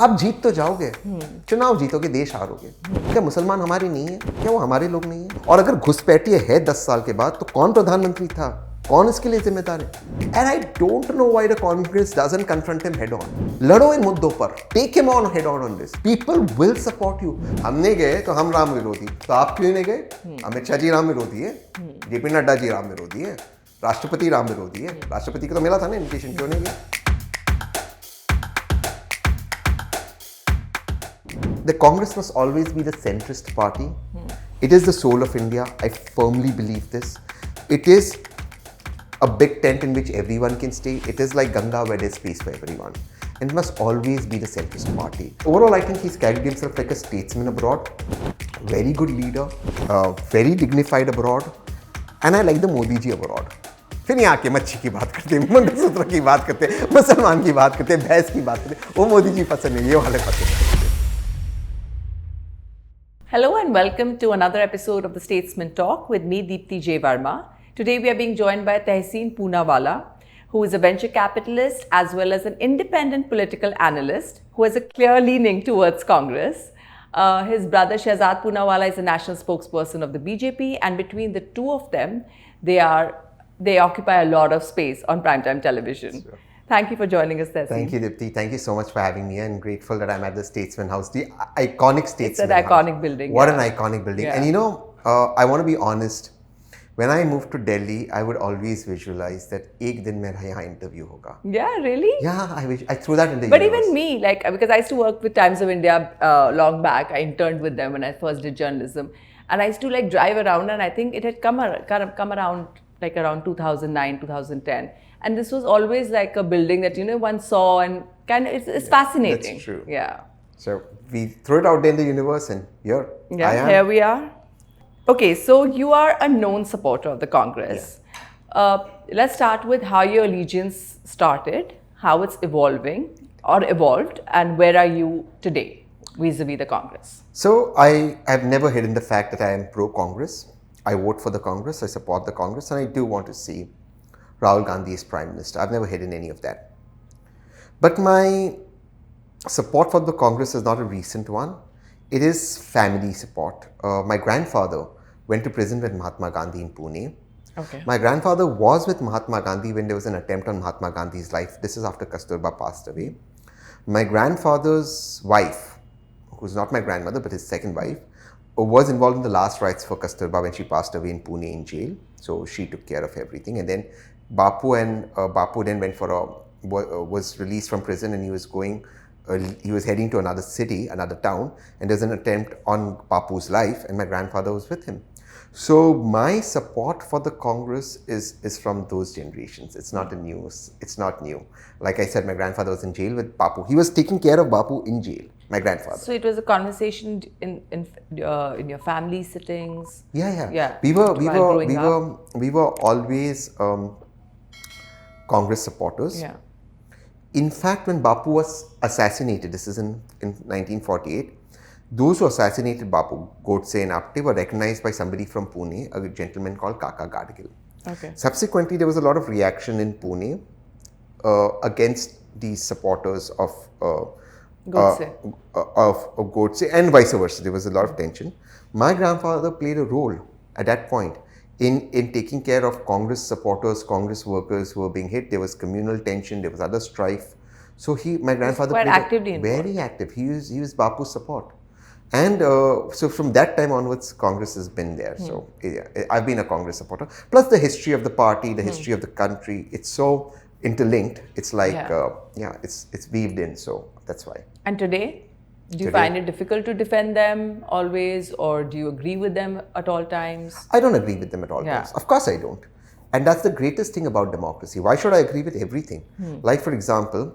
आप जीत तो जाओगे, चुनाव जीतोगे, देश हारोगे। क्या मुसलमान हमारे नहीं है? क्या वो हमारे लोग नहीं है? और अगर घुसपैठिए है 10 साल के बाद, तो कौन प्रधानमंत्री था? कौन इसके लिए जिम्मेदार है? And I don't know why the Congress doesn't confront him head on. लड़ो इन मुद्दों पर, take him on head on this. People will support you. हम नहीं गए तो हम राम विरोधी, तो आप क्यों नहीं गए? अमित शाह जी राम विरोधी है, जेपी नड्डा जी राम विरोधी है, राष्ट्रपति राम विरोधी है। राष्ट्रपति को तो मिला था ना इन्विटेशन, क्यों नहीं गए? The Congress must always be the centrist party. It is the soul of India. I firmly believe this. It is a big tent in which everyone can stay. It is like Ganga where there's space for everyone. And it must always be the centrist party. Overall, I think he's carried himself like a statesman abroad. Very good leader. Very dignified abroad. And I like the Modi ji abroad. फिर यहाँ के मच्छी की बात करते हैं, मंगलसूत्र की बात करते हैं, मुसलमान की बात करते हैं, भैंस की बात करते हैं। वो मोदी जी पसंद नहीं, ये वाले पसंद है। Hello and welcome to another episode of the Statesman Talk with me, Deepti J. Verma. Today we are being joined by Tehseen Poonawalla, who is a venture capitalist as well as an independent political analyst who has a clear leaning towards Congress. His brother Shehzad Poonawalla is a national spokesperson of the BJP, and between the two of them, they occupy a lot of space on primetime television. Sure. Thank you for joining us, Tehseen. Thank you, Dipti. Thank you so much for having me, and grateful that I'm at the Statesman House, the iconic Statesman House. It's an iconic building. What an iconic building. Yeah. And you know, I want to be honest. When I moved to Delhi, I would always visualize that ek din mera yahan interview hoga. Yeah, really? Yeah, I threw that in the But universe. Even me, because I used to work with Times of India long back. I interned with them when I first did journalism. And I used to drive around, and I think it had come around around 2009, 2010. And this was always like a building that, one saw, and it's fascinating. That's true. Yeah. So we threw it out there in the universe, and here I am. Here we are. Okay, so you are a known supporter of the Congress. Yeah. Let's start with how your allegiance started, how it's evolved, and where are you today vis-a-vis the Congress? So I have never hidden the fact that I am pro-Congress. I vote for the Congress, I support the Congress, and I do want to see Rahul Gandhi as Prime Minister. I've never hidden any of that. But my support for the Congress is not a recent one. It is family support. My grandfather went to prison with Mahatma Gandhi in Pune. Okay. My grandfather was with Mahatma Gandhi when there was an attempt on Mahatma Gandhi's life. This is after Kasturba passed away. My grandfather's wife, who's not my grandmother but his second wife, was involved in the last rites for Kasturba when she passed away in Pune in jail. So she took care of everything. And then Bapu then went was released from prison, and he was heading to another city, another town, and there's an attempt on Bapu's life, and my grandfather was with him. So my support for the Congress is from those generations. It's not new. Like I said, my grandfather was in jail with Bapu. He was taking care of Bapu in jail, my grandfather. So it was a conversation in your family sittings? Yeah. We were always Congress supporters. Yeah. In fact, when Bapu was assassinated, this is in 1948, those who assassinated Bapu, Godse and Apte, were recognized by somebody from Pune, a gentleman called Kaka Gadgil. Okay. Subsequently, there was a lot of reaction in Pune against these supporters of Godse and vice versa. There was a lot of tension. My grandfather played a role at that point in taking care of Congress supporters, Congress workers who were being hit. There was communal tension, there was other strife. So my grandfather quite played actively involved. Very active. He used Bapu's support. And so from that time onwards, Congress has been there. So I've been a Congress supporter. Plus the history of the party, the history of the country, it's so interlinked. It's like, it's weaved in. So that's why. And today? Do you find it difficult to defend them always, or do you agree with them at all times? I don't agree with them at all times. Of course I don't. And that's the greatest thing about democracy. Why should I agree with everything? Like, for example,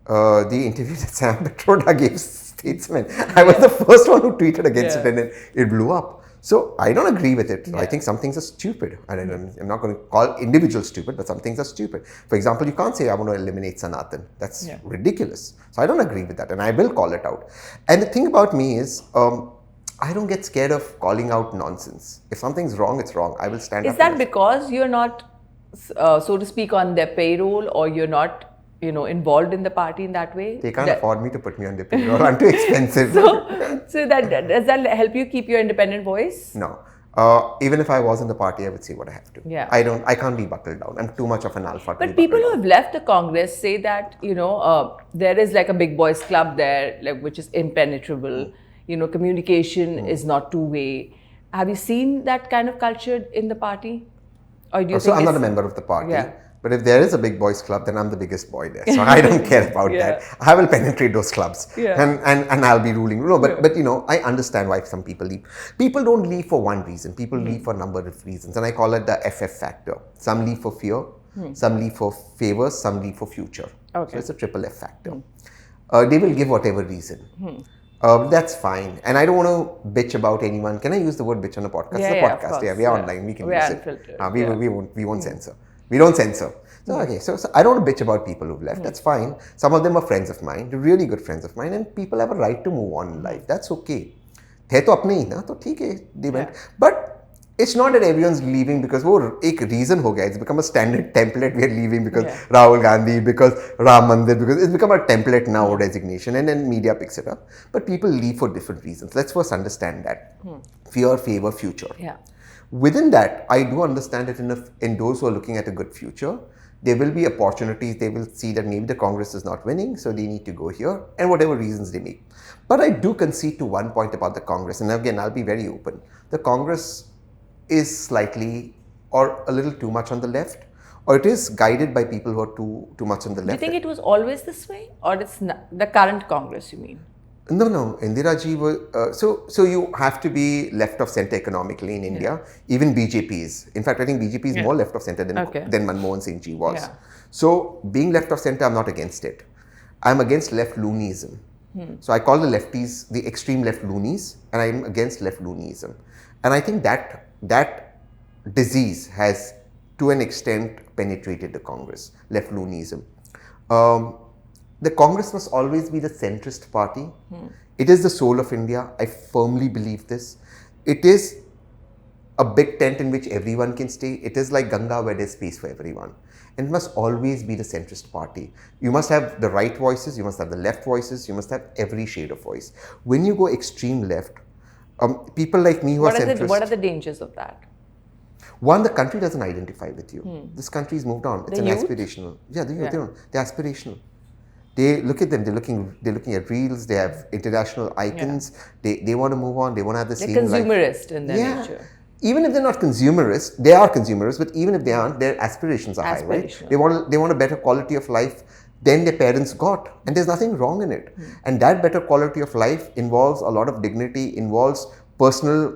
the interview that Sam Petroda gave Statesman. I was the first one who tweeted against it, and then it blew up. So I don't agree with it. I think some things are stupid. I'm not going to call individuals stupid, but some things are stupid. For example, you can't say I want to eliminate Sanatan. That's ridiculous. So I don't agree with that, and I will call it out. And the thing about me is, I don't get scared of calling out nonsense. If something's wrong, it's wrong. I will stand up. Is that because you're not, so to speak, on their payroll, or you're not involved in the party in that way? They can't afford me to put me on the payroll. I'm too expensive. So does that help you keep your independent voice? No. Even if I was in the party, I would say what I have to. Yeah. I can't be buckled down. I'm too much of an alpha. But people who have left the Congress say that, there is like a big boys club there, like, which is impenetrable. Communication is not two-way. Have you seen that kind of culture in the party? Or do you think I'm not a member of the party. Yeah. But if there is a big boys club, then I'm the biggest boy there. So I don't care about that. I will penetrate those clubs. Yeah. And I'll be ruling. No, but I understand why some people leave. People don't leave for one reason. People leave for a number of reasons. And I call it the FF factor. Some leave for fear. Some leave for favors. Some leave for future. Okay. So it's a triple F factor. They will give whatever reason. That's fine. And I don't want to bitch about anyone. Can I use the word bitch on a podcast? Yeah, it's a yeah, podcast. of course. We are online. We can We use are it. unfiltered. We won't censor. We don't censor. So, okay, so I don't want to bitch about people who've left. That's fine. Some of them are friends of mine, they're really good friends of mine, and people have a right to move on in life. That's okay. थे तो अपने ही ना, तो ठीक है, they went. But it's not that everyone's leaving because वो एक reason हो गया. It's become a standard template. We are leaving because Rahul Gandhi, because Ram Mandir, because it's become a template now, designation, and then media picks it up. But people leave for different reasons. Let's first understand that. Fear, favor, future. Yeah. Within that, I do understand that in those who are looking at a good future, there will be opportunities. They will see that maybe the Congress is not winning, so they need to go here, and whatever reasons they make. But I do concede to one point about the Congress, and again, I'll be very open. The Congress is slightly or a little too much on the left, or it is guided by people who are too much on the left. Do you think it was always this way, or it's the current Congress, you mean? No. Indira ji was so you have to be left of center economically in India. Even BJP is. In fact, I think BJP is more left of center than Manmohan Singh ji was. Yeah. So being left of center, I'm not against it. I'm against left loonyism. So I call the lefties the extreme left loonies, and I'm against left loonyism. And I think that disease has, to an extent, penetrated the Congress. Left loonyism. The Congress must always be the centrist party. It is the soul of India. I firmly believe this. It is a big tent in which everyone can stay. It is like Ganga where there's space for everyone. And it must always be the centrist party. You must have the right voices, you must have the left voices, you must have every shade of voice. When you go extreme left, people like me who are centrist... What are the dangers of that? One, the country doesn't identify with you. This country's moved on. It's aspirational. Yeah, they're aspirational. They look at them. They're looking at reels. They have international icons. They want to move on. They want to have the same life. They're consumerist in their nature. Even if they're not consumerist, they are consumerist. But even if they aren't, their aspirations are high, right? They want a better quality of life than their parents got, and there's nothing wrong in it. And that better quality of life involves a lot of dignity, involves personal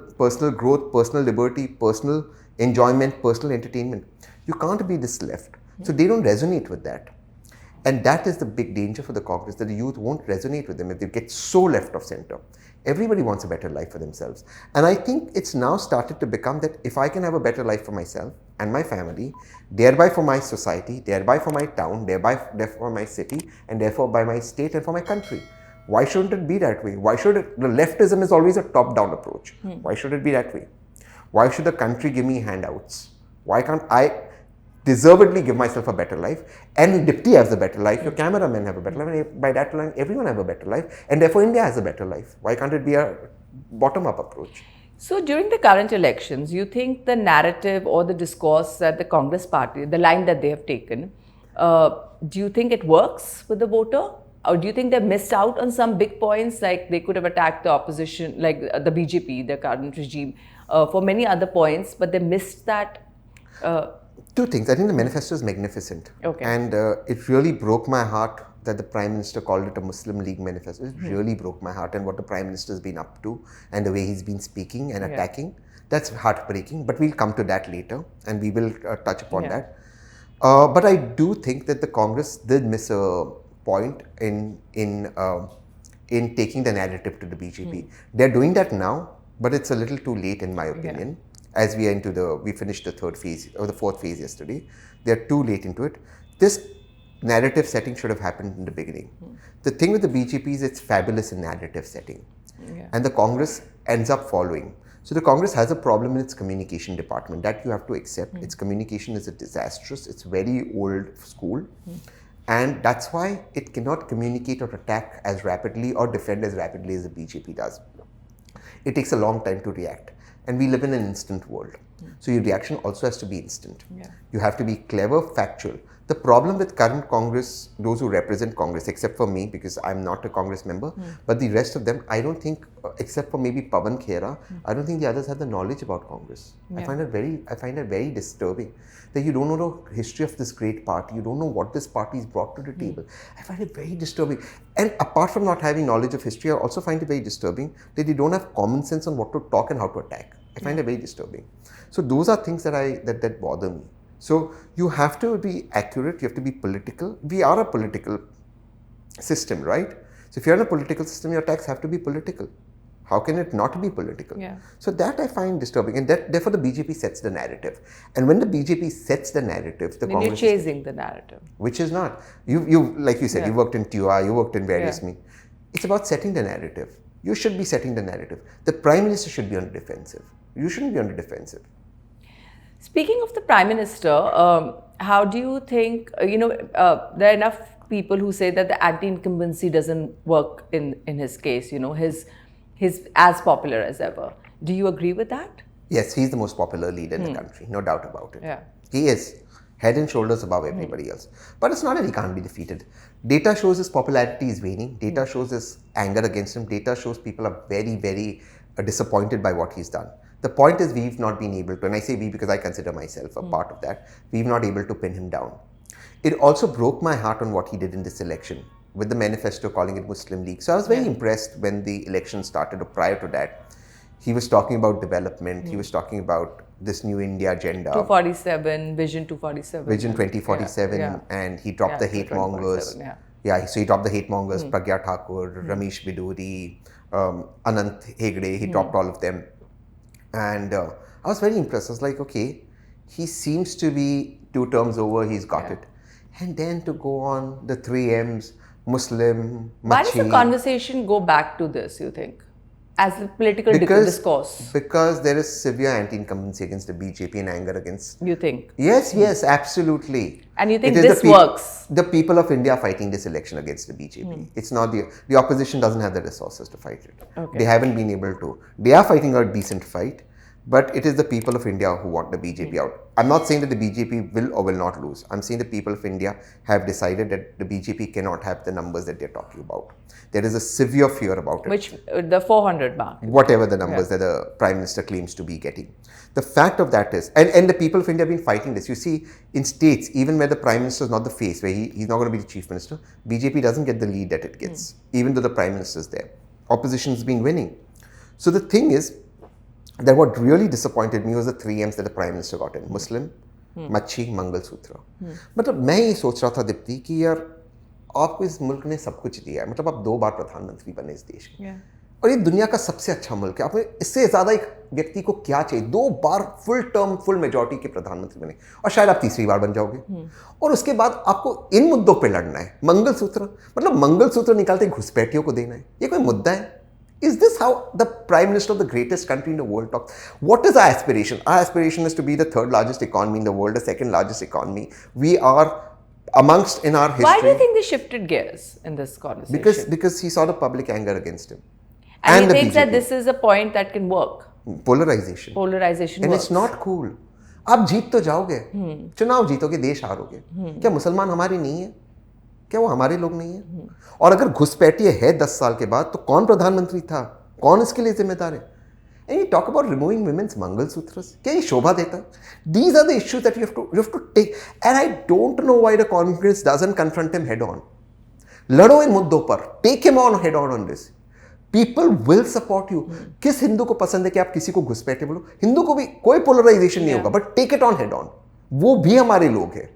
growth, personal liberty, personal enjoyment, personal entertainment. You can't be this left. So they don't resonate with that. And that is the big danger for the Congress, that the youth won't resonate with them if they get so left of center. Everybody wants a better life for themselves. And I think it's now started to become that if I can have a better life for myself and my family, thereby for my society, thereby for my town, thereby for my city, and therefore by my state and for my country. Why shouldn't it be that way? Why should it? The leftism is always a top-down approach. Why should it be that way? Why should the country give me handouts? Why can't I deservedly give myself a better life? And Dipti has a better life, your cameramen have a better life, and by that line, everyone have a better life, and therefore India has a better life. Why can't it be a bottom-up approach? So during the current elections, you think the narrative or the discourse that the Congress party, the line that they have taken, do you think it works with the voter? Or do you think they missed out on some big points, like they could have attacked the opposition, like the BJP, the current regime, for many other points, but they missed that? Two things. I think the manifesto is magnificent. Okay. And it really broke my heart that the Prime Minister called it a Muslim League manifesto. It really broke my heart, and what the Prime Minister has been up to and the way he's been speaking and attacking. That's heartbreaking, but we'll come to that later and we will touch upon that. But I do think that the Congress did miss a point in taking the narrative to the BJP. They're doing that now, but it's a little too late in my opinion. As we are we finished the third phase or the fourth phase yesterday. They're too late into it. This narrative setting should have happened in the beginning. The thing with the BJP is it's fabulous in narrative setting. And the Congress ends up following. So the Congress has a problem in its communication department. That you have to accept. Its communication is disastrous. It's very old school. And that's why it cannot communicate or attack as rapidly or defend as rapidly as the BJP does. It takes a long time to react. And we live in an instant world. So your reaction also has to be instant. Yeah. You have to be clever, factual. The problem with current Congress, those who represent Congress, except for me, because I'm not a Congress member, but the rest of them, I don't think, except for maybe Pawan Khera, I don't think the others have the knowledge about Congress. Yeah. I find it very disturbing that you don't know the history of this great party, you don't know what this party has brought to the table. I find it very disturbing. And apart from not having knowledge of history, I also find it very disturbing that they don't have common sense on what to talk and how to attack. I find it very disturbing. So those are things that bother me. So you have to be accurate, you have to be political. We are a political system, right? So if you're in a political system, your attacks have to be political. How can it not be political? Yeah. So that I find disturbing, and therefore the BJP sets the narrative. And when the BJP sets the narrative, the Then Congress you're chasing the narrative. which is not. You like you said, Yeah. you worked in TUI, you worked in various Yeah. means. It's about setting the narrative. You should be setting the narrative. The Prime Minister should be on the defensive. You shouldn't be on the defensive. Speaking of the Prime Minister, how do you think, there are enough people who say that the anti-incumbency doesn't work in his case, he's as popular as ever. Do you agree with that? Yes, he's the most popular leader in the country, no doubt about it. Yeah. He is head and shoulders above everybody else. But it's not that he can't be defeated. Data shows his popularity is waning. Data shows his anger against him. Data shows people are very, very disappointed by what he's done. The point is we've not been able to, and I say we because I consider myself a part of that, we've not able to pin him down. It also broke my heart on what he did in this election with the manifesto calling it Muslim League. So I was very impressed when the election started or prior to that. He was talking about development. He was talking about this new India agenda. 247, Vision 247. Vision 2047, Yeah. and he dropped the hate mongers. 2047, So he dropped the hate mongers, Pragya Thakur, Ramesh Biduri, Anant Hegde, he dropped all of them. And I was very impressed. I was like, okay, he seems to be 2 terms over, he's got it. And then to go on the 3 M's, Muslim, Why does the Machi. conversation go back to this, you think? As a political discourse, Because there is severe anti-incumbency against the BJP and anger against. you think? Yes, absolutely. And you think It is this works? The people of India are fighting this election against the BJP. It's not the opposition doesn't have the resources to fight it. Okay. They haven't been able to. They are fighting a decent fight, but it is the people of India who want the BJP out. I'm not saying that the BJP will or will not lose. I'm saying the people of India have decided that the BJP cannot have the numbers that they're talking about. There is a severe fear about it. Which, the 400 mark. Whatever the numbers that the Prime Minister claims to be getting. The fact of that is, and the people of India have been fighting this. You see, in states, even where the Prime Minister is not the face, where he's not going to be the Chief Minister, BJP doesn't get the lead that it gets, even though the Prime Minister is there. Opposition's been winning. So the thing is, that what really disappointed me was the 3 M's that the Prime Minister got in. Muslim, Machi, Mangal Sutra. मतलब मैं ये सोच रहा था दीप्ति कि यार आपको इस मुल्क ने सब कुछ दिया है, मतलब आप 2 बार प्रधानमंत्री बने इस देश के, और ये दुनिया का सबसे अच्छा मुल्क है, आपने इससे ज़्यादा एक व्यक्ति को क्या चाहिए? 2 बार फुल टर्म फुल मेजॉरिटी के प्रधानमंत्री बने और शायद आप 3री बार बन जाओगे, और उसके बाद आपको इन मुद्दों पे लड़ना है। मंगलसूत्र, मतलब मंगलसूत्र निकालते घुसपैठियों को देना है, ये कोई मुद्दा है? Is this how the Prime Minister of the greatest country in the world talks? What is our aspiration? Our aspiration is to be the 3rd largest economy in the world, the 2nd largest economy. We are amongst in our history. Why do you think they shifted gears in this conversation? Because he saw the public anger against him. And he the thinks that BJP. this is a point that can work. Polarization. Polarization And works. it's not cool. आप जीत तो जाओगे, चुनाव जीतोगे, देश हारोगे। क्या मुसलमान हमारे नहीं है? क्या वो हमारे लोग नहीं है? और अगर घुसपैठिए है 10 साल के बाद, तो कौन प्रधानमंत्री था? कौन इसके लिए जिम्मेदार है? And you talk about removing women's Mangalsutras. क्या ये शोभा देता? These are the issues that you have to take. And I don't know why the Congress doesn't confront him head on. लड़ो इन मुद्दों पर. Take him on head on this. People will support you. किस हिंदू को पसंद है कि आप किसी को घुसपैठे बोलो? हिंदू को भी कोई पोलराइजेशन नहीं होगा, but take it on head on. वो भी हमारे लोग हैं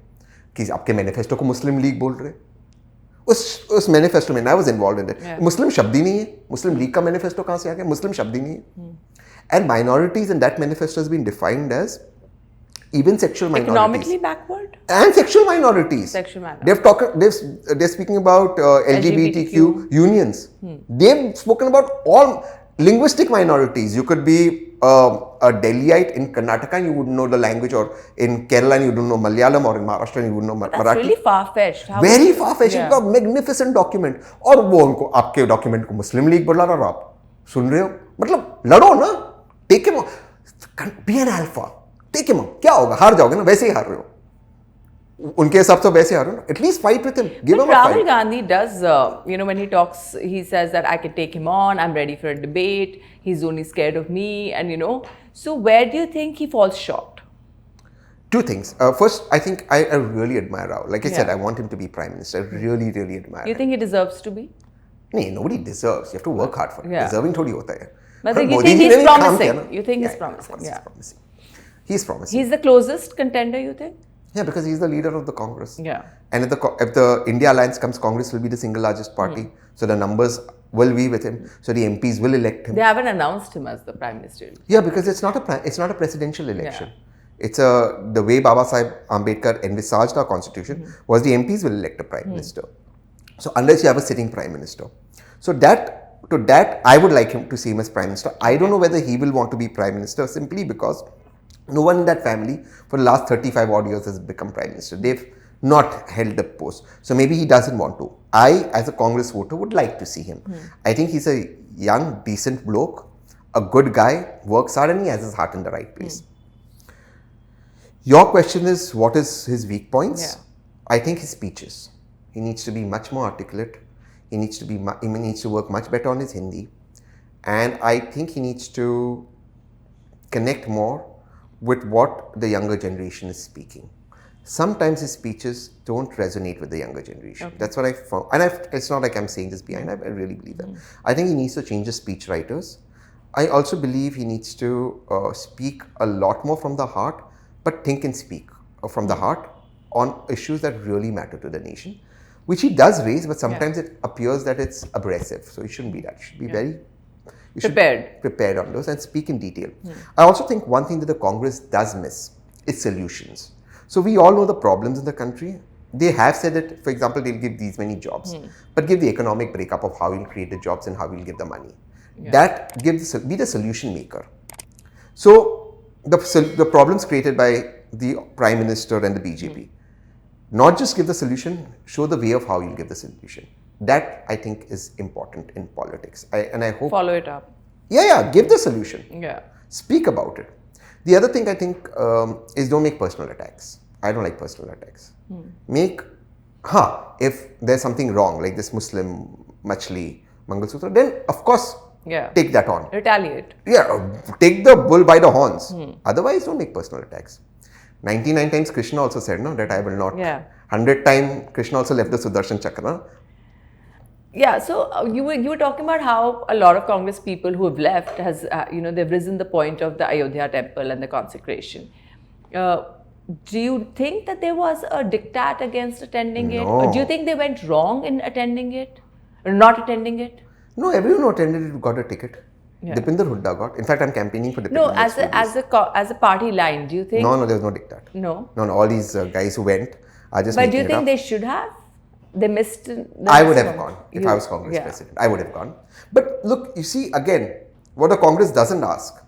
कि आपके मैनिफेस्टो को मुस्लिम लीग बोल रहे. उस मैनिफेस्टो में, I was involved in it, मुस्लिम शब्द ही नहीं है. मुस्लिम लीग का मैनिफेस्टो कहां से आ गया? मुस्लिम शब्द ही नहीं है. And minorities in that manifesto has been defined as even sexual minorities. Economically backward? And sexual minorities. Sexual minorities. They're speaking about LGBTQ unions. They've spoken about all linguistic minorities. You could be a Delhiite in Karnataka and you wouldn't know the language, or in Kerala and you don't know Malayalam, or in Maharashtra and you wouldn't know Marathi. That's really far-fetched. Very far-fetched. You've got a magnificent document. और वो उनको आपके document को मुस्लिम league बुला रहा हो, आप सुन रहे हो? मतलब लड़ो ना, take him, be an alpha, take him, क्या होगा? हार जाओगे ना, वैसे ही हार रहे हो. उनके हिसाब से वैसे हार रहे हो ना. At least fight with him. Give him a fight. Rahul Gandhi does, when he talks, he says that I can take him on, I'm ready for a debate, he's only scared of me, and so where do you think he falls short? Two things. First, I think I really admire Rahul. Like I said, I want him to be Prime Minister. I really, really admire him. You think he deserves to be? No, nobody deserves. You have to work hard for it. Deserving थोड़ी होता है. But you think he's promising? You think he's promising? Yeah. He's promising. He's the closest contender, you think? Yeah, because he's the leader of the Congress. Yeah. And if the India Alliance comes, Congress will be the single largest party. So the numbers will be with him. So the MPs will elect him. They haven't announced him as the Prime Minister. Yeah, because it's not a presidential election. Yeah. It's the way Baba Sahib Ambedkar envisaged our constitution was the MPs will elect a Prime Minister. So unless you have a sitting Prime Minister. So that I would like him to see him as Prime Minister. I don't know whether he will want to be Prime Minister simply because no one in that family for the last 35 odd years has become Prime Minister. They've not held the post. So maybe he doesn't want to. I, as a Congress voter, would like to see him. I think he's a young, decent bloke, a good guy, works hard, and he has his heart in the right place. Your question is, what is his weak points? Yeah. I think his speeches. He needs to be much more articulate. He needs to work much better on his Hindi. And I think he needs to connect more with what the younger generation is speaking. Sometimes his speeches don't resonate with the younger generation. That's what I found. And it's not like I'm saying this behind. I really believe that. I think he needs to change his speech writers. I also believe he needs to speak a lot more from the heart, but think and speak from the heart on issues that really matter to the nation, which he does raise, but sometimes it appears that it's abrasive. So he shouldn't be that. He should be very prepared on those and speak in detail. I also think one thing that the Congress does miss is solutions. So we all know the problems in the country. They have said that, for example, they'll give these many jobs, but give the economic breakup of how you'll create the jobs and how you'll give the money. That be the solution maker. So the problems created by the Prime Minister and the BJP, not just give the solution, show the way of how you'll give the solution. That I think is important in politics. And I hope follow it up. Yeah, give the solution. Yeah. Speak about it. The other thing I think is don't make personal attacks. I don't like personal attacks. If there's something wrong, like this Muslim Machli Mangalsutra, then of course take that on. Retaliate. Yeah, take the bull by the horns. Otherwise, don't make personal attacks. 99 times Krishna also said that I will not. 100 times Krishna also left the Sudarshan Chakra. Yeah, so you were talking about how a lot of Congress people who have left has they've risen the point of the Ayodhya temple and the consecration. Do you think that there was a diktat against attending it? Or do you think they went wrong in attending it or not attending it? No, everyone who attended it got a ticket. Dipinder Hooda got. In fact, I'm campaigning for Dipinder. No, as a party line, do you think? No, there was no diktat. No. All these guys who went are just. But do you think they should have? They missed. I would have gone if I was Congress president. I would have gone. But look, you see again what the Congress doesn't ask.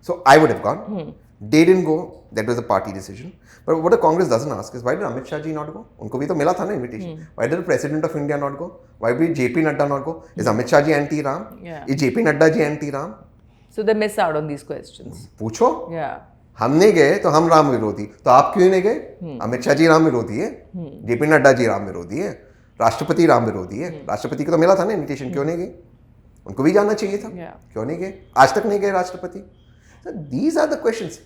So I would have gone. They didn't go. That was a party decision. But what the Congress doesn't ask is why did Amit Shah ji not go? Unko bhi to mila tha na invitation. Why did the President of India not go? Why did JP Nadda not go? Is Amit Shah ji anti-Ram? Is JP Nadda ji anti-Ram? So they miss out on these questions. पूछो. Yeah. हमने गए तो हम राम विरोधी, तो आप क्यों नहीं गए? अमित शाह जी राम विरोधी है, जेपी नड्डा जी राम विरोधी है, राष्ट्रपति राम विरोधी है, राष्ट्रपति को तो मिला था ना इन्विटेशन, क्यों नहीं गए? उनको भी जाना चाहिए था, क्यों नहीं गए? आज तक नहीं गए राष्ट्रपति. So these are the questions.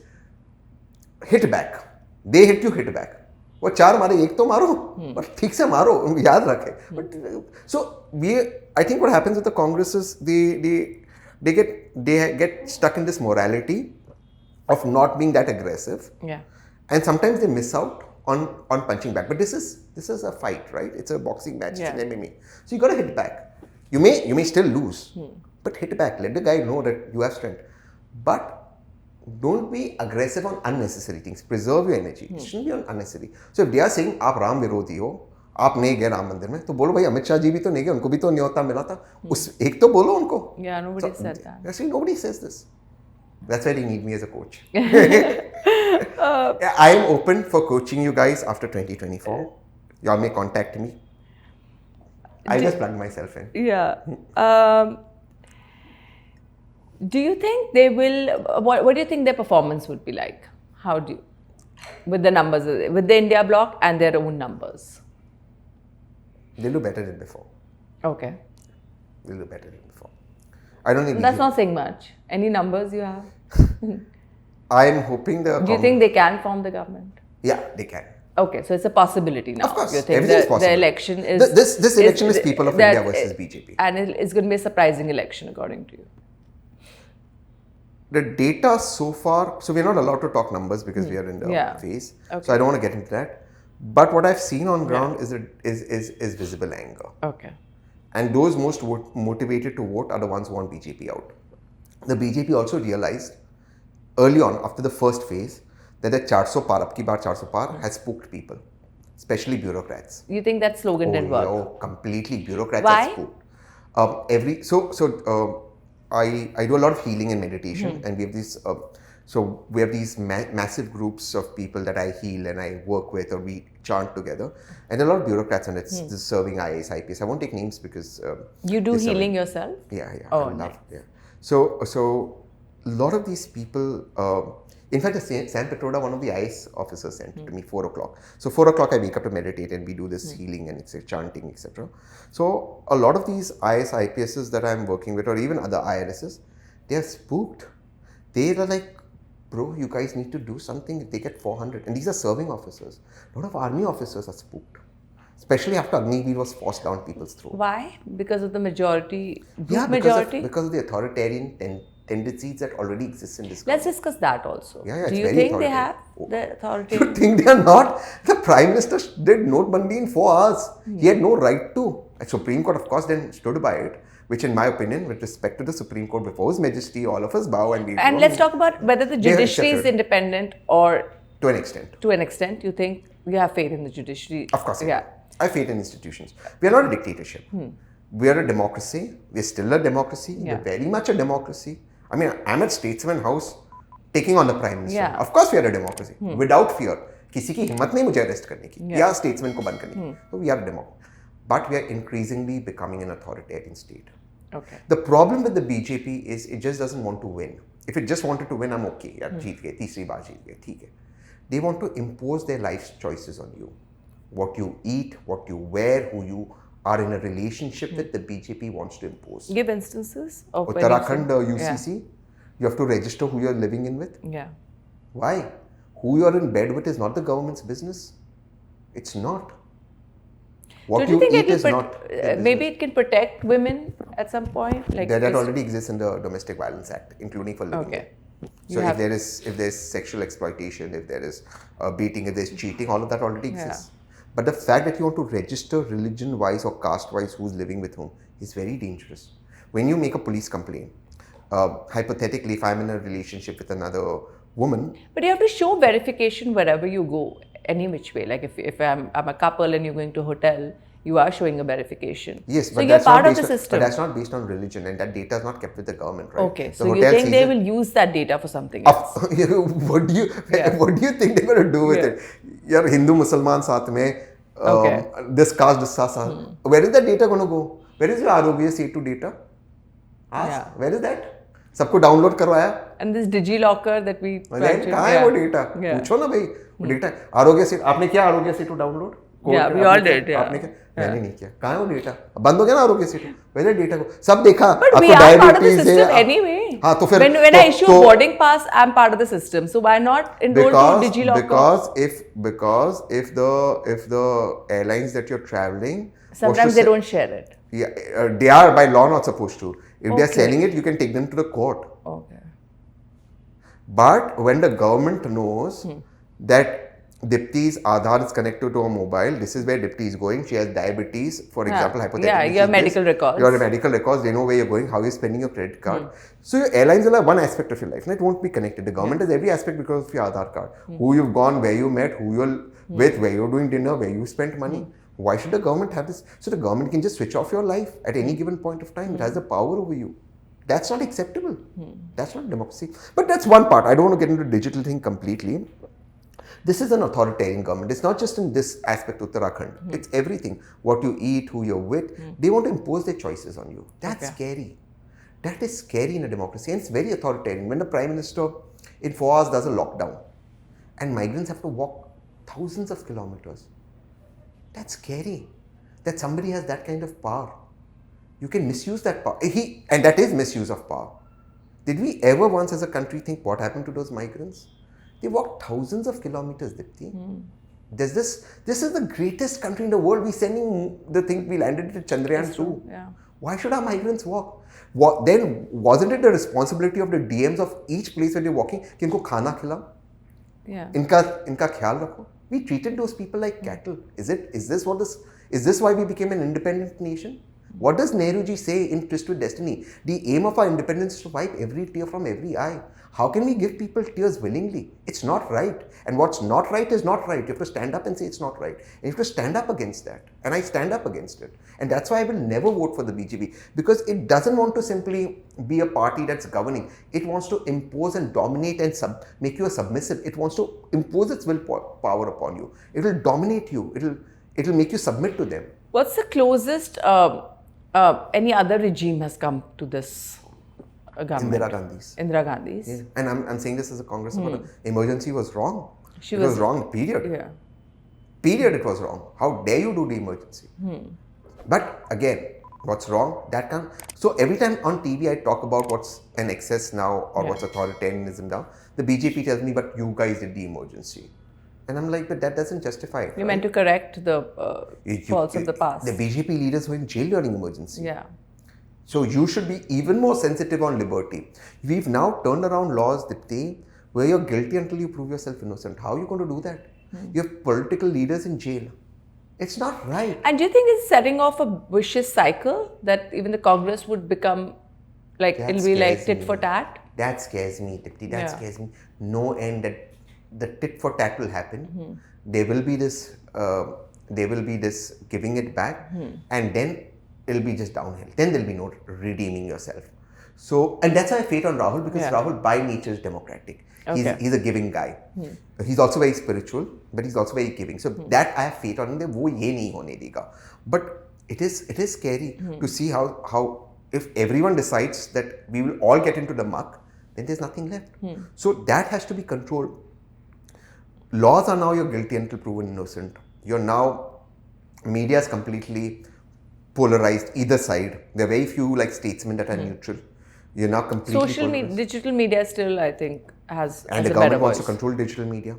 Hit back. They hit you, hit back. वो चार मारे, एक तो मारो, पर ठीक से मारो, उनको याद रखे. But so I think what happens with the Congress is they get stuck in this morality of not being that aggressive, and sometimes they miss out on punching back. But this is a fight, right? It's a boxing match, it's an MMA. So you got to hit back. You may still lose, but hit back. Let the guy know that you have strength. But don't be aggressive on unnecessary things. Preserve your energy. It shouldn't be on unnecessary. So if they are saying आप राम विरोधी हो, आप नहीं गए राम मंदिर में, तो बोलो भाई अमित शाह जी भी तो नहीं गए, उनको भी तो न्योता मिला था. उस एक तो बोलो उनको. Yeah, nobody said that. Actually, nobody says this. That's why they need me as a coach. Yeah, I am open for coaching you guys after 2024. Y'all may contact me. I just plugged myself in. Yeah. Do you think they will? What do you think their performance would be like? How do you, with the numbers, with the India bloc and their own numbers? They'll do better than before. Okay. They'll do better than before. I don't think That's not saying much. Any numbers you have? I'm hoping the. Do you think they can form the government? Yeah, they can. Okay, so it's a possibility now. Of course, you think everything's possible. The election is this election is people of India versus BJP, and it's going to be a surprising election according to you. The data so far, so we're not allowed to talk numbers because we are in the phase. Okay. So I don't want to get into that. But what I've seen on ground is visible anger. Okay. And those most motivated to vote are the ones who want BJP out. The BJP also realized early on, after the first phase, that the 400 par, ab ki baar 400 par has spooked people, especially bureaucrats. You think that slogan didn't work? Oh, completely. Bureaucrats Why? are spooked. I do a lot of healing and meditation, and we have these. We have these massive groups of people that I heal and I work with, or we chant together. And there are a lot of bureaucrats, and it's just serving IAS, IPS. I won't take names because you do healing yourself. Yeah. Oh, I love. Yeah. So a lot of these people. In fact, San Petroda, one of the IAS officers sent to me 4 o'clock. So 4 o'clock I wake up to meditate and we do this healing and chanting, etc. So a lot of these IAS, IPSs that I'm working with, or even other IRSs, they are spooked. They are like, bro, you guys need to do something. If they get 400, and these are serving officers. A lot of army officers are spooked, especially after Agniveer was forced down people's throat. Why? Because of the majority. Because of the authoritarian tendencies that already exist in this country. Let's discuss that also. Yeah, do you think they have the authority? You think they are not? The Prime Minister did Notebandi in 4 hours. He had no right to. The Supreme Court, of course, then stood by it, which in my opinion, with respect to the Supreme Court, before His Majesty, all of us bow and we... And let's talk about whether the judiciary is independent or... To an extent. To an extent, you think you have faith in the judiciary? Of course, yeah. I have faith in institutions. We are not a dictatorship. We are a democracy. We are still a democracy. We are very much a democracy. I mean, I'm at Statesman House taking on the Prime Minister. Yeah. Of course, we are a democracy. Without fear. किसी की हिम्मत नहीं मुझे arrest करने की या statesman को बंद करने की. So we are a democracy. But we are increasingly becoming an authoritarian state. Okay. The problem with the BJP is it just doesn't want to win. If it just wanted to win, I'm okay. यार जीत गए, तीसरी बार जीत गए, ठीक है. They want to impose their life's choices on you. What you eat, what you wear, who you are in a relationship with, the BJP wants to impose. Give instances of Uttarakhand UCC, you have to register who you're living in with. Yeah. Why? Who you're in bed with is not the government's business. It's not. What Don't you think eat is not. Maybe it can protect women at some point? Like that already exists in the Domestic Violence Act, including for living. Okay. So if there is sexual exploitation, if there is beating, if there is cheating, all of that already exists. But the fact that you want to register religion-wise or caste-wise who's living with whom is very dangerous. When you make a police complaint, hypothetically, if I'm in a relationship with another woman... But you have to show verification wherever you go, any which way. Like if I'm a couple and you're going to a hotel, you are showing a verification. Yes, so but you're part of the system. But that's not based on religion, and that data is not kept with the government, right? Okay, so you think they will use that data for something else? What do you think they're going to do with it? You're Hindu, Musliman, साथ में this caste, this caste. Where is that data going to go? Where is your Arogya Setu data? Ask. Where is that? सबको download करवाया. And this DigiLocker that we... कहाँ है वो data? पूछो ना भाई. वो डेटा आरोग्य सेतु. आपने किया Aarogya Setu download? Yeah, we all did. आपने क्या? मैंने नहीं किया. कहाँ है वो डेटा? बंद हो गया ना आरोग्य सेतु. वैसे डेटा को सब देखा. But we are part of the system anyway. हाँ तो फिर when I issue a boarding pass, I'm part of the system. So why not enroll to DigiLocker? Because if the airlines that you're traveling, sometimes they don't share it. Yeah, they are by law not supposed to. If they are selling it, you can take them to the court. Okay. But when the government knows that Dipti's Aadhaar is connected to a mobile, this is where Dipti is going. She has diabetes, for example, hypothetically. Yeah, your medical records. Your medical records, they know where you're going, how you're spending your credit card. So your airlines will have one aspect of your life, and it won't be connected. The government has every aspect because of your Aadhaar card. Who you've gone, where you met, who you're with, where you're doing dinner, where you spent money. Why should the government have this? So the government can just switch off your life at any given point of time. It has the power over you. That's not acceptable. That's not democracy. But that's one part. I don't want to get into the digital thing completely. This is an authoritarian government. It's not just in this aspect of Uttarakhand. It's everything. What you eat, who you're with. They want to impose their choices on you. That's scary. That is scary in a democracy. And it's very authoritarian. When the Prime Minister in 4 hours does a lockdown and migrants have to walk thousands of kilometers, that's scary. That somebody has that kind of power. You can misuse that power. And that is misuse of power. Did we ever once as a country think what happened to those migrants? They walked thousands of kilometers, Dipti. This is the greatest country in the world. We're sending the thing, we landed at Chandrayaan 2. Yeah. Why should our migrants walk? Then wasn't it the responsibility of the DMs of each place where they're walking, कि इनको खाना खिलाओ? Yeah. इनका ख्याल रखो? We treated those people like cattle. Is this why we became an independent nation? What does Nehruji say in Tryst with Destiny? The aim of our independence is to wipe every tear from every eye. How can we give people tears willingly? It's not right. And what's not right is not right. You have to stand up and say it's not right. And you have to stand up against that. And I stand up against it. And that's why I will never vote for the BJP. Because it doesn't want to simply be a party that's governing. It wants to impose and dominate and make you a submissive. It wants to impose its will power upon you. It will dominate you. It will make you submit to them. What's the closest any other regime has come to this government? Indira Gandhi's. Yeah. And I'm saying this as a congressman. Emergency was wrong. It was wrong, period. Yeah. Period, it was wrong. How dare you do the emergency? But again, what's wrong? That can't. So every time on TV I talk about what's an excess now or what's authoritarianism now, the BJP tells me, but you guys did the emergency. And I'm like, but that doesn't justify it. You meant to correct the faults of the past. The BJP leaders were in jail during emergency. Yeah. So you should be even more sensitive on liberty. We've now turned around laws, Dipti, where you're guilty until you prove yourself innocent. How are you going to do that? You have political leaders in jail. It's not right. And do you think it's setting off a vicious cycle that even the Congress would become like, it'll be like tit for tat? That scares me, Dipti. That scares me. No end that the tit for tat will happen. There will be this giving it back, and then it'll be just downhill. Then there'll be no redeeming yourself. So, and that's why I fate on Rahul, because Rahul by nature is democratic. He's a giving guy. He's also very spiritual, but he's also very giving. So that I have faith on him. वो ये नहीं होने देगा. But it is scary to see how if everyone decides that we will all get into the muck, then there's nothing left. So that has to be controlled. Laws are now you're guilty until proven innocent. You're now, media is completely polarized either side. There are very few like statesmen that are neutral. You're now completely digital media still, I think, has and the government wants to control digital media.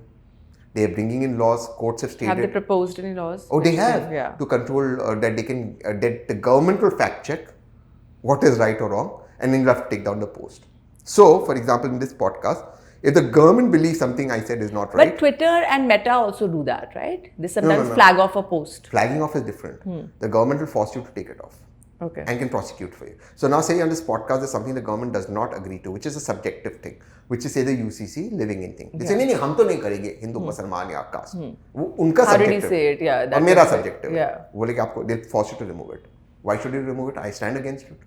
They are bringing in laws. Courts have stated. Have they proposed any laws? Oh, they have to control that they can. That the government will fact check what is right or wrong, and then you have to take down the post. So, for example, in this podcast, if the government believes something I said is not right. But Twitter and Meta also do that, right? They sometimes flag off a post. Flagging off is different. The government will force you to take it off. Okay. And can prosecute for you. So now say on this podcast there's something the government does not agree to, which is a subjective thing, which is say the UCC living in thing. They say, नहीं हम तो नहीं करेंगे हिंदू मुसलमान या cast. वो उनका How did he subjective. say it? Yeah. और मेरा subjective. Yeah. बोले कि आपको they force you to remove it. Why should you remove it? I stand against it.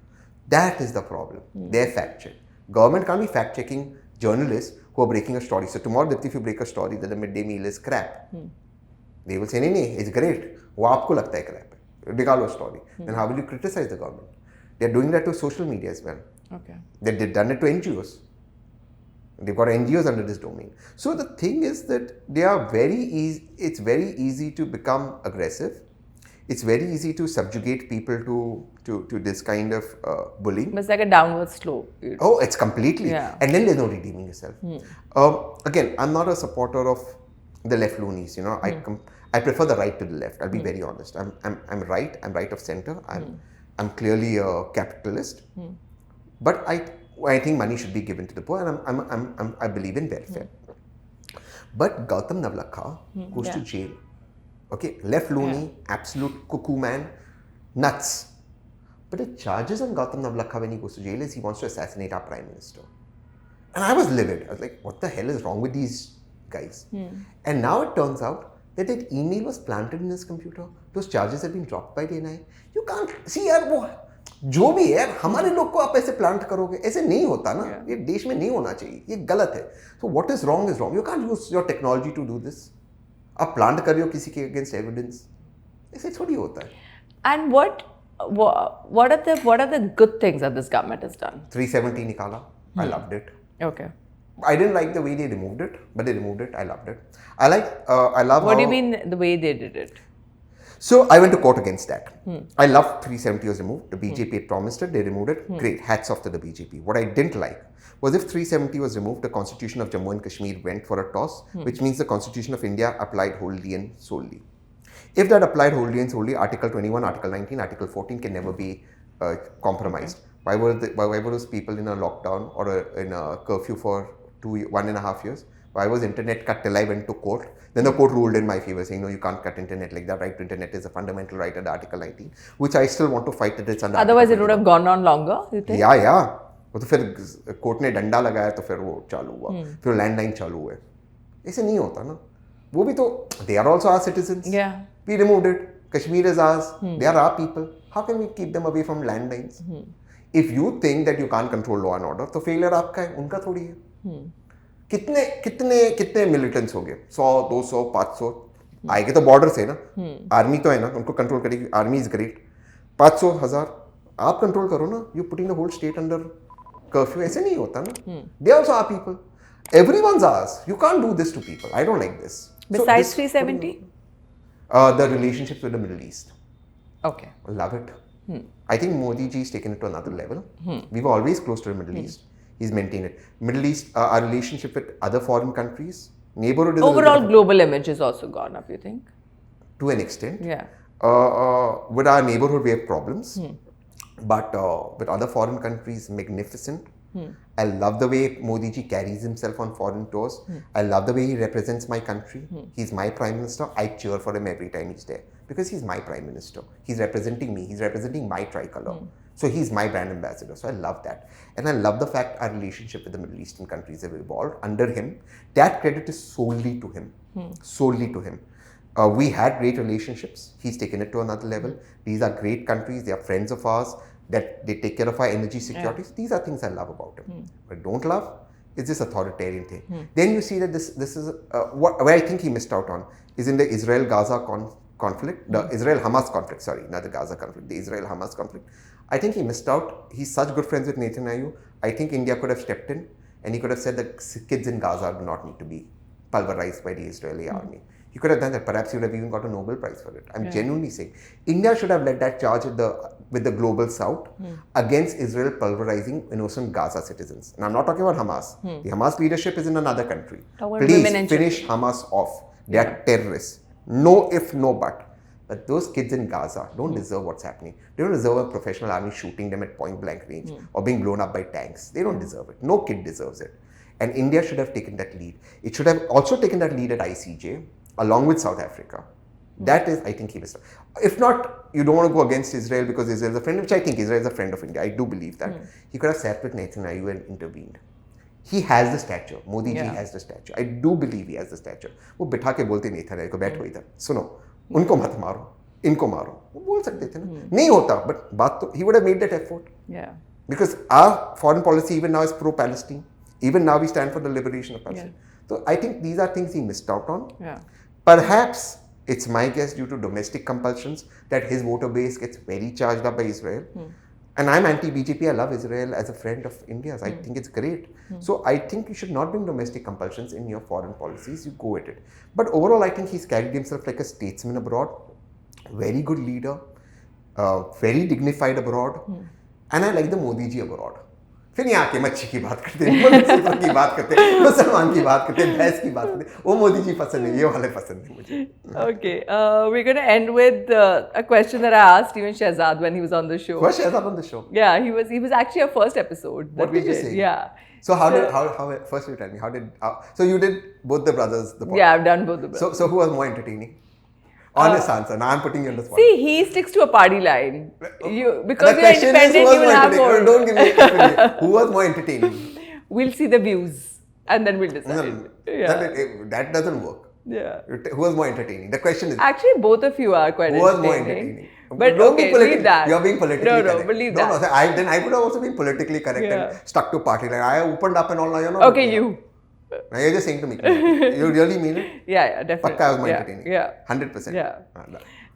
That is the problem. They fact check. Government can't be fact checking journalists who are breaking a story. So tomorrow, if you break a story that the midday meal is crap, they will say, नहीं, it's great. वो आपको लगता है crap. Niकालो story. Then how will you criticize the government? They are doing that to social media as well. Okay. They've done it to NGOs. They've got NGOs under this domain. So the thing is that they are very easy. It's very easy to become aggressive. It's very easy to subjugate people to this kind of bullying. But it's like a downward slope. Oh, it's completely. Yeah. And then there's no redeeming yourself. Again, I'm not a supporter of the left loonies. You know, I prefer the right to the left. I'll be very honest. I'm right. I'm right of center. I'm clearly a capitalist. But I think money should be given to the poor, and I believe in welfare. But Gautam Navlakha goes to jail. Okay, left loony, absolute cuckoo man, nuts. But the charges on Gautam Navlakha when he goes to jail is he wants to assassinate our Prime Minister. And I was livid. I was like, what the hell is wrong with these guys? And now it turns out that email was planted in his computer. Those charges have been dropped by the NIA. You can't see, जो भी है, हमारे लोग को आप ऐसे plant करोगे, ऐसे नहीं होता ना, ये देश में नहीं होना चाहिए, ये गलत है. So what is wrong is wrong. You can't use your technology to do this. आप प्लांट कर रहे हो किसी के against evidence, ऐसे थोड़ी होता है. And what are the good things that this government has done? 370 निकाला, I loved it. Okay. I didn't like the way they removed it, but they removed it. I loved it. I love. What do you mean the way they did it? So I went to court against that. I love 370 was removed. The BJP had promised it. They removed it. Great. Hats off to the BJP. What I didn't like was if 370 was removed, the Constitution of Jammu and Kashmir went for a toss, which means the Constitution of India applied wholly and solely. If that applied wholly and solely, Article 21, Article 19, Article 14 can never be compromised. Why were those people in a lockdown or in a curfew for 1.5 years? Why was internet cut till I went to court? Then the court ruled in my favor, saying, no, you can't cut internet like that. Right to internet is a fundamental right under Article 19, which I still want to fight that it's under Otherwise, Article it would have gone on longer, you think? Yeah. वो तो फिर court ने डंडा लगाया तो फिर वो चालू हुआ, फिर लैंडलाइन चालू हुए. ऐसे नहीं होता ना. वो भी तो, they are also our citizens. Yeah. We removed it. Kashmir is ours. They are our people. How can we keep them away from landlines? If you think that you can't control law and order, तो failure आपका है, उनका थोड़ी है. कितने militants हो गए? 100, 200, 500 आएंगे तो बॉर्डर से ना. आर्मी तो है ना, उनको कंट्रोल करेगी. Army is great. 500, 1000 आप कंट्रोल करो ना. You putting the whole state under curfew. ऐसे नहीं होता ना. They also are people. Everyone's ours. You can't do this to people. I don't like this. Besides 370? The relationships with the Middle East. Okay. Love it. I think Modi ji has taken it to another level. We were always close to the Middle East. He's maintained it. Middle East, our relationship with other foreign countries, neighborhood is overall global image has also gone up, you think? To an extent. Yeah. With our neighborhood, we have problems. But with other foreign countries, magnificent. I love the way Modi ji carries himself on foreign tours. I love the way he represents my country. He's my prime minister. I cheer for him every time he's there because he's my prime minister. He's representing me. He's representing my tricolor. So he's my brand ambassador. So I love that. And I love the fact our relationship with the Middle Eastern countries have evolved under him. That credit is solely to him. Solely to him. We had great relationships. He's taken it to another level. These are great countries. They are friends of ours. That they take care of our energy securities. These are things I love about him. What I don't love is this authoritarian thing. Then you see that this is where I think he missed out on is in the Israel-Gaza conflict, the Israel-Hamas conflict, sorry, not the Gaza conflict, the Israel-Hamas conflict. I think he missed out. He's such good friends with Netanyahu. I think India could have stepped in and he could have said that kids in Gaza do not need to be pulverized by the Israeli army. He could have done that. Perhaps he would have even got a Nobel Prize for it. I'm genuinely saying. India should have led that charge with the global south against Israel pulverizing innocent Gaza citizens. And I'm not talking about Hamas. The Hamas leadership is in another country. Please finish Hamas off. They are terrorists. No if, no but. But those kids in Gaza don't deserve what's happening. They don't deserve a professional army shooting them at point blank range or being blown up by tanks. They don't deserve it. No kid deserves it. And India should have taken that lead. It should have also taken that lead at ICJ. Along with South Africa. That is, I think he missed out. If not, you don't want to go against Israel because Israel is a friend, which I think Israel is a friend of India. I do believe that. He could have sat with Netanyahu and intervened. He has the stature. Modi ji has the stature. I do believe he has the stature. वो बिठा के बोलते Netanyahu को बैठो इधर, सुनो, उनको मत मारो, इनको मारो. वो बोल सकते थे ना. नहीं होता, but बात तो, he would have made that effort. Yeah. Because our foreign policy even now is pro-Palestine. Even now we stand for the liberation of Palestine. So I think these are things he missed out on. Yeah. Perhaps it's my guess due to domestic compulsions that his voter base gets very charged up by Israel. And I'm anti-BJP. I love Israel as a friend of India's. I think it's great. So I think you should not bring domestic compulsions in your foreign policies. You go with it. But overall, I think he's carried himself like a statesman abroad. Very good leader. Very dignified abroad. And I like the Modi ji abroad. फिर यहाँ के मच्छी की बात करते हैं, मुसलमान की बात करते हैं, मुसलमान की बात करते हैं, भैंस की बात करते हैं. वो मोदी जी पसंद है, ये वाले पसंद है मुझे. Okay, we're going to end with a question that I asked even Shehzad when he was on the show. Was Shehzad on the show? Yeah, he was actually our first episode. What did you say? Yeah. So how first you tell me, so you did both the brothers, the podcast. Yeah, I've done both the brothers. So who was more entertaining? Honest answer. Now I'm putting you on the spot. See, he sticks to a party line. Because the you're independent, you will have more. Don't give me a who was more entertaining? We'll see the views and then we'll decide. That doesn't work. Yeah. Who was more entertaining? The question is, Actually, both of you are quite who was more entertaining. entertaining? But Don't be okay, politically, leave that. you're being politically No, correct. believe No, that. then I would have also been politically correct Yeah. and stuck to party. Like I opened up and all. Now you're not. Okay, you. Now you're just saying to me. You really mean it? Yeah, definitely. Pakka I was more entertaining. Yeah. 100%. Yeah.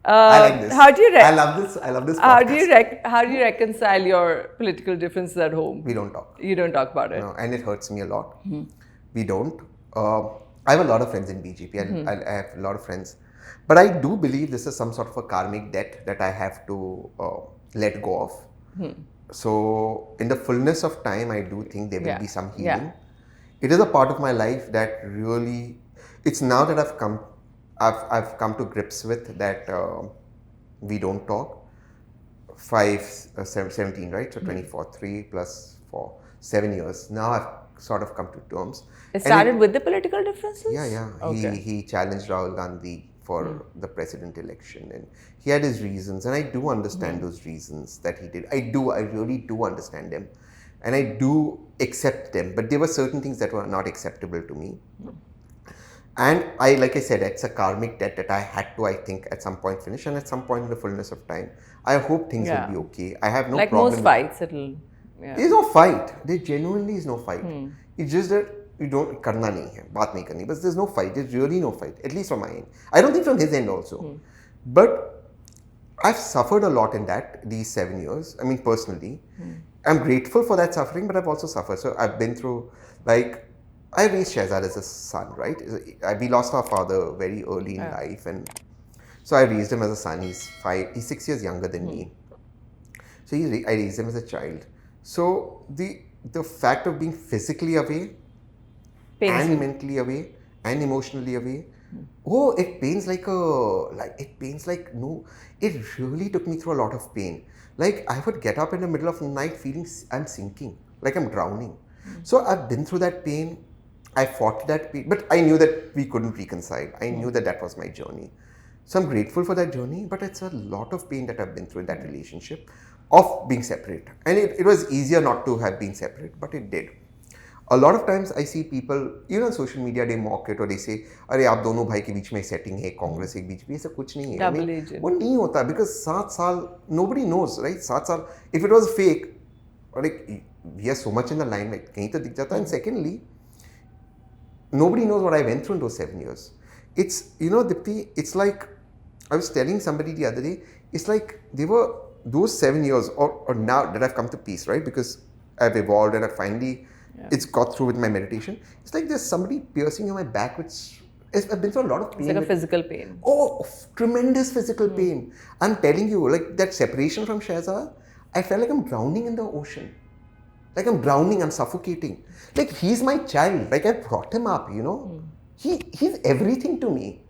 I like this. How do you I love this. I love this podcast. how do you reconcile your political differences at home? We don't talk. You don't talk about it. No, and it hurts me a lot. We don't. I have a lot of friends in BJP. I have a lot of friends. But I do believe this is some sort of a karmic debt that I have to let go of. So, in the fullness of time, I do think there will be some healing. Yeah. It is a part of my life that really, it's now that I've come to grips with that we don't talk. 17, right? So 24, 3 plus 4, 7 years. Now I've sort of come to terms. It started with the political differences? Yeah. Okay. He challenged Rahul Gandhi for the president election, and he had his reasons, and I do understand those reasons that he did. I really do understand them, and I do accept them. But there were certain things that were not acceptable to me. And like I said, it's a karmic debt that I had to, I think, at some point finish, and at some point in the fullness of time, I hope things will be okay. I have no problem. Like most fights, it'll. Yeah. There's no fight. There genuinely is no fight. It's just that you don't karna nahi hai, baat nahi karni. But there's no fight. There's really no fight. At least from my end. I don't think from his end also. But I've suffered a lot in these 7 years. I mean, personally, I'm grateful for that suffering, but I've also suffered. So I've been through, like, I raised Shehzad as a son, right? We lost our father very early in life, and so I raised him as a son. He's 6 years younger than me. So I raised him as a child. So the fact of being physically away, and mentally away, and emotionally away, it pains like it really took me through a lot of pain. Like I would get up in the middle of the night feeling I'm sinking, like I'm drowning. So I've been through that pain. I fought that pain, but I knew that we couldn't reconcile. I knew that was my journey. So I'm grateful for that journey, but it's a lot of pain that I've been through in that relationship of being separate. And it was easier not to have been separate, but it did. A lot of times I see people, even on social media, they mock it or they say, "Arey, aap dono bhai ke beech mein setting hai, Congress ek beech mein." ऐसा कुछ नहीं है. Double agent. वो नहीं होता because 7 साल, nobody knows, right? 7 साल, if it was fake, or like, we are so much in the limelight, कहीं तो दिख जाता. And secondly, nobody knows what I went through in those 7 years. It's, Dipti, it's like, I was telling somebody the other day, it's like they were those 7 years, or now that I've come to peace, right? Because I've evolved and I finally, it's got through with my meditation. It's like there's somebody piercing in my back, which I've been through a lot of pain. It's like a physical pain. Oh, tremendous physical pain. I'm telling you, like that separation from Shehzad, I felt like I'm drowning in the ocean. Like I'm drowning, I'm suffocating. Like he's my child. Like I brought him up, He's everything to me.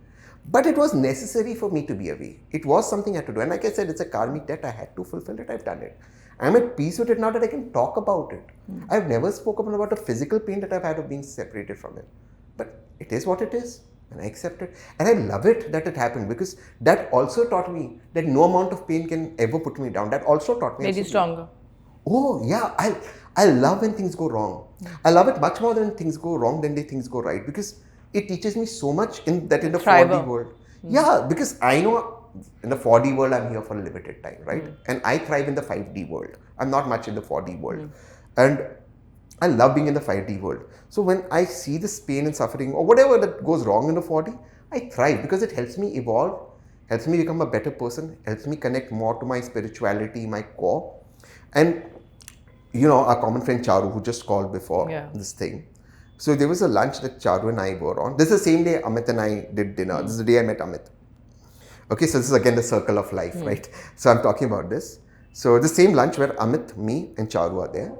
But it was necessary for me to be away. It was something I had to do. And like I said, it's a karmic debt. I had to fulfill it. I've done it. I'm at peace with it now that I can talk about it. I've never spoken about the physical pain that I've had of being separated from him. But it is what it is. And I accept it. And I love it that it happened because that also taught me that no amount of pain can ever put me down. That also taught me. Made you stronger. Oh, yeah. I love when things go wrong. I love it much more than things go wrong than things go right because it teaches me so much in the 4D world. Yeah, because I know in the 4D world, I'm here for a limited time, right? And I thrive in the 5D world. I'm not much in the 4D world. And I love being in the 5D world. So when I see this pain and suffering or whatever that goes wrong in the 4D, I thrive because it helps me evolve, helps me become a better person, helps me connect more to my spirituality, my core. And, our common friend Charu, who just called before this thing. So there was a lunch that Charu and I were on. This is the same day Amit and I did dinner. This is the day I met Amit. Okay, so this is again the circle of life, right? So I'm talking about this. So the same lunch where Amit, me and Charu are there.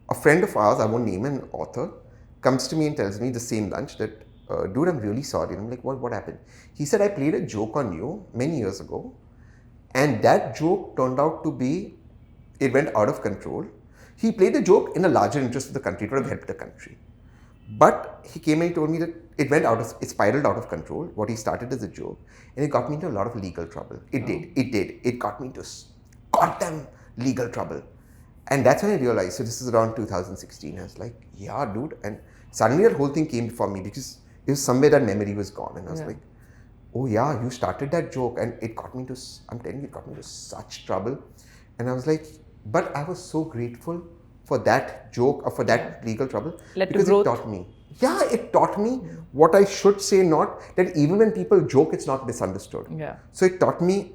A friend of ours, I won't name an author, comes to me and tells me the same lunch that, dude, I'm really sorry. And I'm like, what happened? He said, I played a joke on you many years ago. And that joke turned out to be, it went out of control. He played the joke in a larger interest of the country. It would have helped the country. But he came and he told me that it spiraled out of control. What he started as a joke. And it got me into a lot of legal trouble. It did. It got me into goddamn legal trouble. And that's when I realized, so this is around 2016, I was like, yeah, dude. And suddenly that whole thing came for me because it was somewhere that memory was gone. And I was like, oh yeah, you started that joke. And it got me into, I'm telling you, it got me into such trouble. And I was like, but I was so grateful for that joke or for that legal trouble because it taught me. Yeah, it taught me what I should say, not that even when people joke, it's not misunderstood. Yeah. So it taught me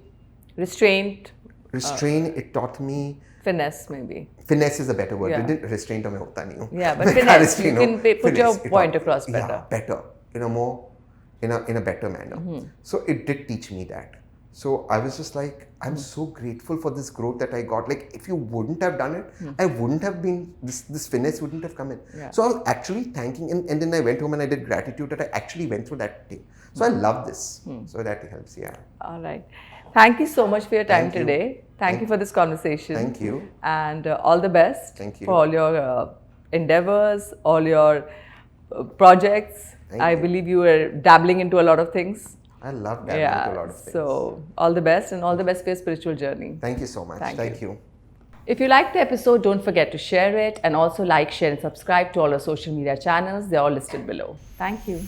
restraint. It taught me Finesse, maybe. Finesse is a better word. Restraint to main hota nahi hu. Yeah, but finesse, you can put your point across better. Yeah, better. In a better manner. So it did teach me that. So I was just like, I'm so grateful for this growth that I got. Like, if you wouldn't have done it, I wouldn't have been, this finesse wouldn't have come in. Yeah. So I was actually thanking, and then I went home and I did gratitude that I actually went through that thing. So I love this. So that helps, yeah. All right. Thank you so much for your time today. Thank you for this conversation. Thank you. And all the best Thank you. for all your endeavors, all your projects. I believe you were dabbling into a lot of things. I love dabbling into a lot of things. So all the best, and all the best for your spiritual journey. Thank you so much. Thank you. If you liked the episode, don't forget to share it, and also like, share and subscribe to all our social media channels. They're all listed below. Thank you.